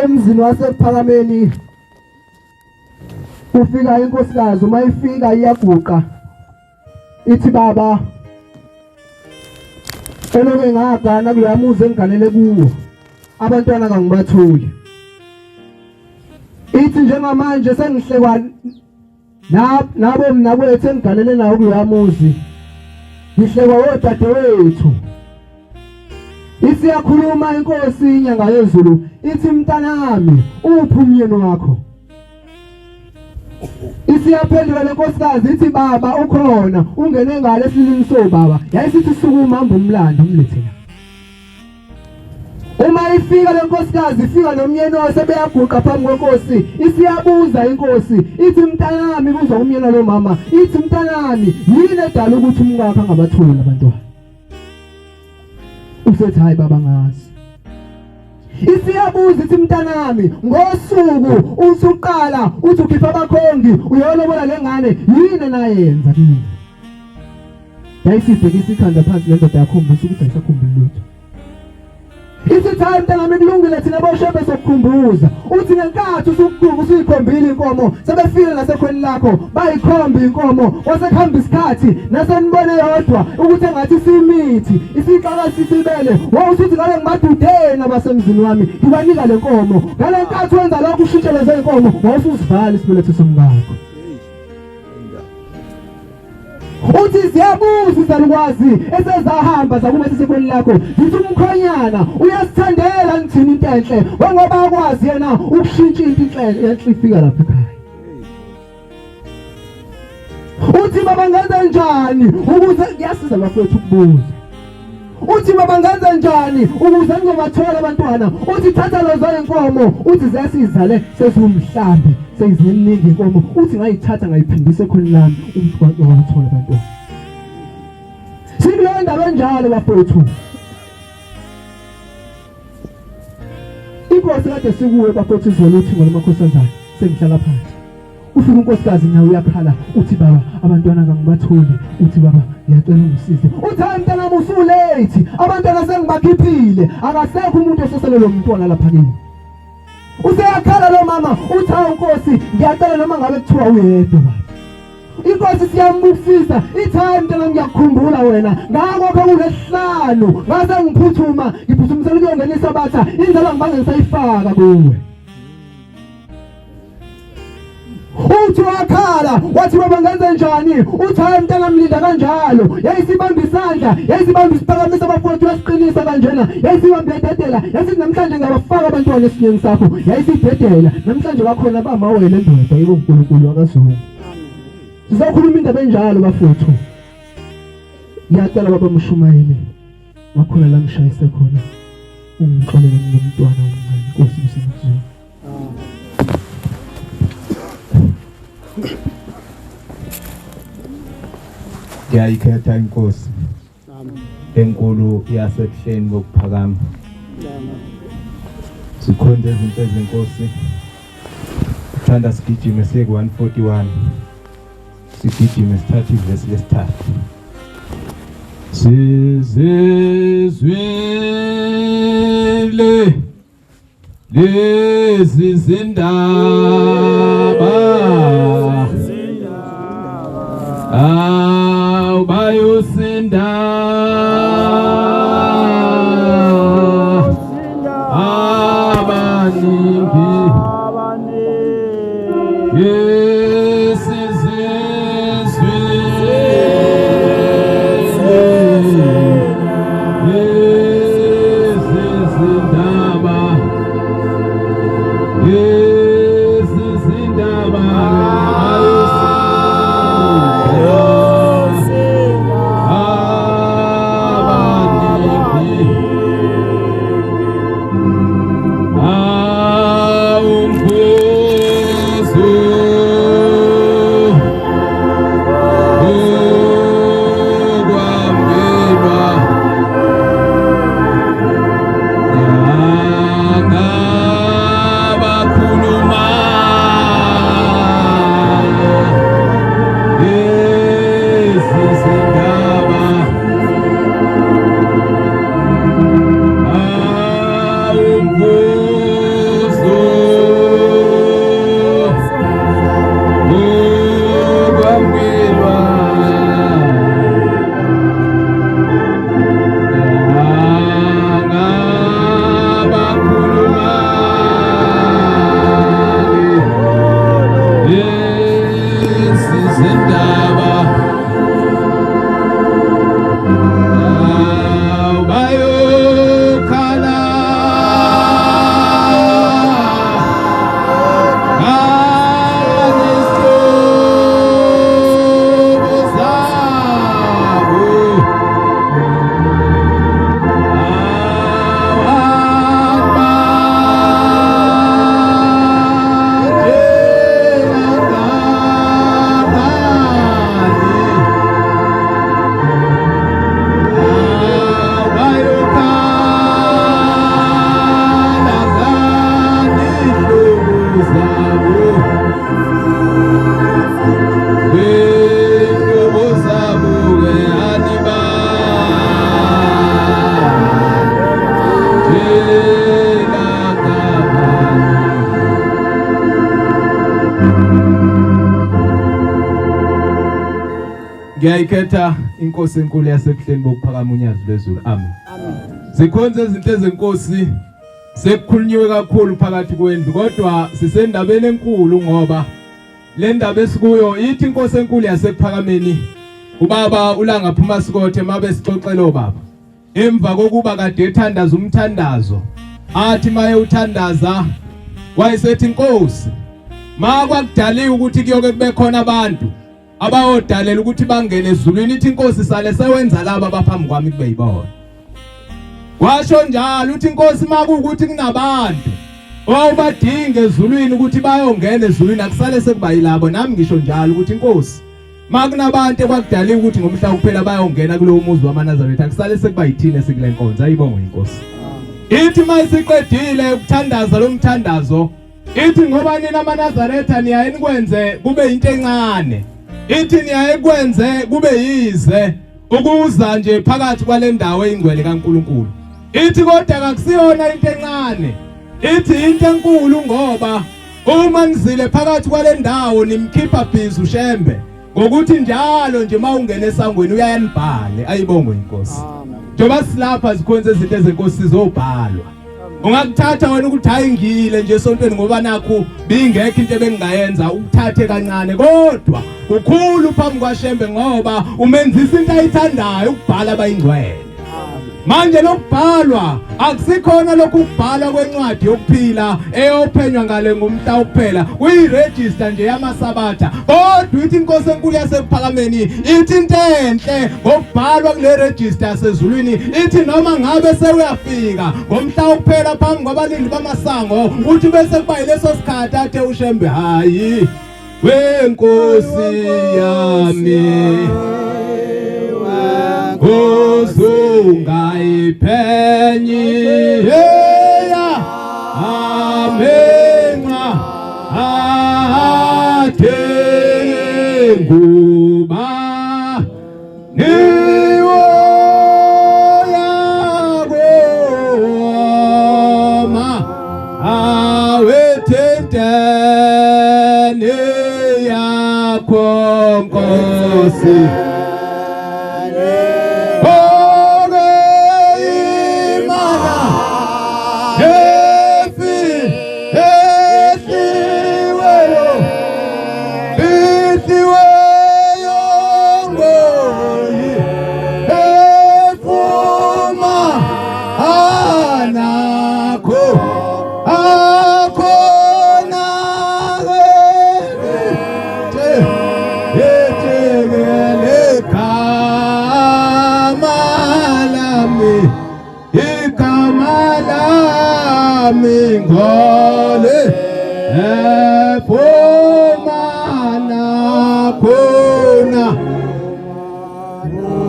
Emzini wasephakameni ufika inkosikazi, uma ifika iyaguqa ithi baba eloke ngagana kuloya muzi engiganele kuwo abantwana kangibathuli. Ithi njengamanje sengihlekwa nabo mina kwethu engiganele nawo kuloya muzi, ngihlekwa odadewethu. Isiyakhuluma inkosi inyanga yezulu ithi mntanami uphi umyeni wakho? Isiyaphendula lenkosikazi ithi baba ukhona, ungene ngale esilini so baba. Yayisithi sukuma hamba umlando umlethela. Uma ifika lenkosikazi ifika nomyeni wase beyaguqa phambi kwenkosi, isiyabuza inkosi ithi mntanami, buza umyeni lo mama ithi mntanami yini edala ukuthi umkakhe angabathuli abantwana? Usethi hayi baba ngazi. Isiyabuza ithi mntanami ngosuku usuqala uthi ukhipha abakhongi uyolobola lengane yini nayenza kini? Yayisibhekisa ikhanda phansi lendoda yakhombisa ukuthi ayisakhumbuli lutho. Ithi hayi mntanami kulungile thina boshebe sokukhumbuza. Uthi ngenkathi usuyikhombile inkomo sebefile nasekhweni lakho bayikhomba inkomo wasekuhamba isikhathi nasenibone yodwa ukuthi engathi simithi isiqala sisibele wawusuthi ngale ngimadudeni abasemzini wami ngibanika lenkomo ngale nkathi wenza lokho ushintshele zenkomo wawusuzivala isibeletho somngakho. Uthi siyabuza izalukwazi esezahamba zakuma sesekhweni lakho zithi umkhonyana uyasithandela ngithini into enhle ngoba akwazi yena ukushintsha into enhle ifika lapha ekhaya. Uthi baba ngenze njani ukuze ngiyasiza bafowethu ukubuza. Uthi baba ngenze njani ukuze ngizobathola abantwana? Uthi thatha lozo inkomo uthi ziyasizale sesumhlambi seziningi inkomo uthi ngayithatha ngayiphindisa ekhoni lami ukuthi wathola abantwana. Sikuleyo ndaba enjalo bafowethu. Inkosi kade sikuwe bafowethu izolo uthi ngolo makhosazana sengihlala phansi. Ufika unkosikazi nawe uyakhala uthi baba abantwana kangibatholi. Uthi baba ngiyacela ungisize. Uthi hayi mntana usulate abantwana sengibakhiphile akasekho umuntu osesele lo mntwana lapha kini. Useyakhala lo mama uthi hayi Nkosi ngiyacela noma ngabe kuthiwa uyedwa baba. Inkosi siyambusisa ithi hayi mntana ngiyakukhumbula wena ngakho kulesihlanu ngase ngiphuthuma ngiphuthumisela ukuyongena yesabatha indlela ngibange ngisayifaka kuwe. Uthi wakhala wathi baba ngenze njani? Uthi hayi mntana mlinda kanjalo yayisibamba isandla yayisibamba isiphakamisa abafowethu yasiqinisa kanjena yayisibamba ededela yasithi namhlanje ngabafaka abantwana esinyeni sakho yayisibhedela namhlanje bakhona bamawele endoda yibo uNkulunkulu wakazulu. Sizokhuluma indaba enjalo bafowethu. Ngiyacela baba Mshumayeli wakhona la ngishayise khona ungixolele ngomntwana omncane Nkosi usemzini. Ngiyayikhetha inkosi enkulu yasekuhleni kokuphakama. Sikhonde izinto ezenkosi. Thanda sigijime siye ku-141. Sigijime sithathe ivesi lesithathu. Sizizwile lezi zindaba bayusinda abaningi ngiyayikhetha inkosi enkulu yasebuhleni bokuphakama unyazi lwezulu. Amen. Zikhonze izinto ezenkosi sekukhulunyiwe kakhulu phakathi kwendlu, kodwa sisendabeni enkulu ngoba le ndaba esikuyo ithi inkosi enkulu yasephakameni. Ubaba ulangaphuma sikothe mabe sixoxelo baba emva kokuba kade ethandaza umthandazo, athi maye uthandaza wayesethi inkosi makwakudaliwe ukuthi kuyoke kube khona abantu abayodalela ukuthi bangene ezulwini, ithi inkosi sale sewenza laba abaphambi kwami kube yibona. Washo njalo uthi inkosi makuukuthi kunabantu owabadinga ezulwini ukuthi bayongena ezulwini akusale sekuba yilabo. Nami ngisho njalo ukuthi inkosi makunabantu ekwakudaliwe ukuthi ngomhla kuphela bayongena kulowo muzi wamaNazaretha akusale sekuba yithina sikule nkonzo. Ayibonge inkosi. Ithi mayisiqedile ukuthandaza lo mthandazo, ithi ngoba nina amaNazaretha niyaye nikwenze kube into encane, ithi niyaye kwenze kube yize ukuza nje phakathi kwale ndawo engcwele kaNkuluNkulu. Ithi kodwa akusiyona into encane, ithi into enkulu ngoba uma nizile phakathi kwale ndawo nimkhipha bhizi uShembe ngokuthi njalo nje mawungena esangweni uyayanibhale. Ayibonge inkosi. Njoba silapha zikhonze izinto ezenkosi zizobhalwa. Ungakuthatha wena ukuthi hayi ngile nje esontweni ngoba nakho bingekho into ebengayenza, ukuthathe kancane kodwa ukhulu phambi kwaShembe ngoba umenzisa into ayithandayo, ukubhala abayingcwele. Manje lokubhalwa akusikhona lokubhalwa kwencwadi yokuphila eyophenywa ngale ngumhla wokuphela, kuyiregister nje yamasabatha. Kodwa ithi inkosi enkulu yasephakameni ithi into enhle ngokubhalwa kule register yasezulwini, ithi noma ngabe sewuyafika ngomhla wokuphela phambi kwabalindi bamasango uthi bese kuba yileso sikhathi athe uShembe hayi wenkosi yami uzungayiphenyi heya amenqa athe nguba niwo yakoma awethentene yakho Nkosi. Ngole efumana khona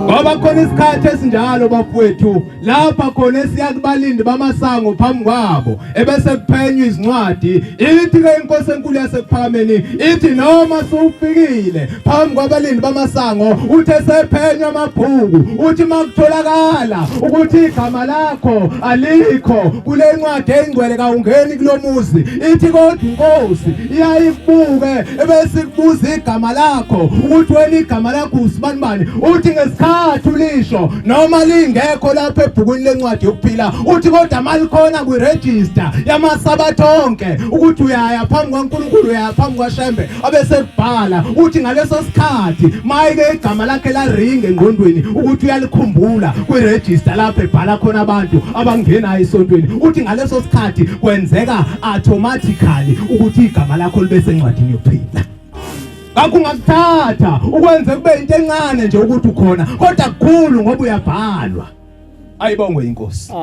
ngoba khona isikhathi esinjalo bafowethu lapha khona esiyakubalindi bamasango phambi kwabo ebese kuphenywa izincwadi. Ithi ke inkosi enkulu yasephakameni ithi noma sufikile phambi kwabalindi bamasango uthe sephenywa amabhuku, uthi makutholakala ukuthi igama lakho alikho kule ncwadi engcwele kawungeni kulomuzi, ithi kodwa inkosi iyayibuke ebese ikubuza igama lakho ukuthi wena igama lakho usibani bani, uthi ngesikhathi ulisho noma lingekho lapha ebhukwini lencwadi yokuphila, uthi kodwa malikhona kwiregister yamasabatha onke ukuthi uyaya phambi kwaNkulunkulu uyaya phambi kwaShembe abese kubhala, uthi ngaleso sikhathi mayike igama lakhe laringe engqondweni ukuthi uyalikhumbula kwiregister lapha ebhala khona abantu abangenayo esontweni, uthi ngaleso sikhathi kwenzeka automatically ukuthi igama lakho libe sencwadini yokuphila. Ngakho ungakuthatha ukwenze kube into encane nje ukuthi ukhona, kodwa kukhulu ngoba uyabhalwa. Ayibongwe inkosi.